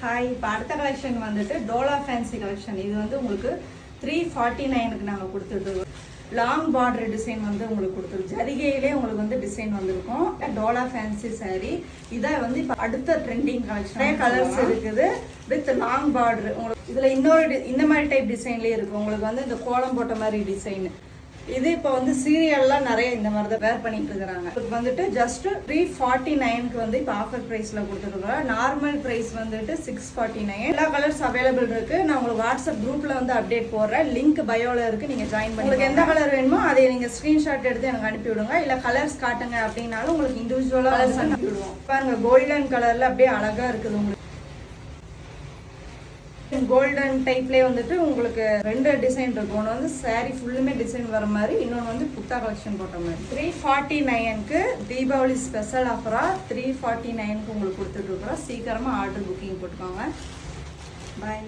Hi, இப்போ அடுத்த collection வந்துட்டு டோலா ஃபேன்சி கலெக்ஷன். இது வந்து உங்களுக்கு 349க்கு நாங்கள் கொடுத்துருக்கோம். லாங் பார்டர் டிசைன் வந்து உங்களுக்கு கொடுத்துருக்கோம். ஜரிகையிலே உங்களுக்கு வந்து டிசைன் வந்திருக்கும். டோலா ஃபேன்சி சாரீ இதான் வந்து இப்போ அடுத்த ட்ரெண்டிங் கலெக்ஷன். நிறைய கலர்ஸ் இருக்குது வித் லாங் பார்டர். உங்களுக்கு இதில் இன்னொரு இந்த மாதிரி டைப் டிசைன்லேயே இருக்குது. உங்களுக்கு வந்து இந்த கோலம் போட்ட மாதிரி டிசைன். இது இப்போ வந்து சீரியல்லாம் நிறைய இந்த மாதிரி தான் வேர் பண்ணிட்டு இருக்கிறாங்க. இதுக்கு வந்துட்டு ஜஸ்ட் 349க்கு வந்து இப்போ ஆஃபர் ப்ரைஸில் கொடுத்துருக்கோம். நார்மல் ப்ரைஸ் வந்துட்டு 649. எல்லா கலர்ஸ் அவைலபிள் இருக்கு. நான் உங்களுக்கு வாட்ஸ்அப் குரூப்ல வந்து அப்டேட் போடுறேன். லிங்க் பயோல இருக்கு, நீங்க ஜாயின் பண்ணி உங்களுக்கு எந்த கலர் வேணுமோ அதை நீங்க ஸ்கிரீன்ஷாட் எடுத்து எனக்கு அனுப்பி விடுங்க. இல்ல கலர்ஸ் காட்டுங்க அப்படின்னாலும் உங்களுக்கு இண்டிவிஜுவலா அனுப்பி விடுவோம். பாருங்க, கோல்டன் கலர்ல அப்படியே அழகா இருக்குது. உங்களுக்கு கோல்டன் டைப்லேயே வந்துட்டு உங்களுக்கு ரெண்டு டிசைன் இருக்கும். ஒன்று வந்து சாரீ ஃபுல்லுமே டிசைன் வர மாதிரி, இன்னொன்று வந்து புத்தா கலெக்ஷன் போட்ட மாதிரி. 349க்கு தீபாவளி ஸ்பெஷல் ஆஃபராக 349க்கு உங்களுக்கு கொடுத்துட்டு இருக்கிறோம். சீக்கிரமாக ஆர்டர் புக்கிங் போட்டுக்கோங்க. பாய்.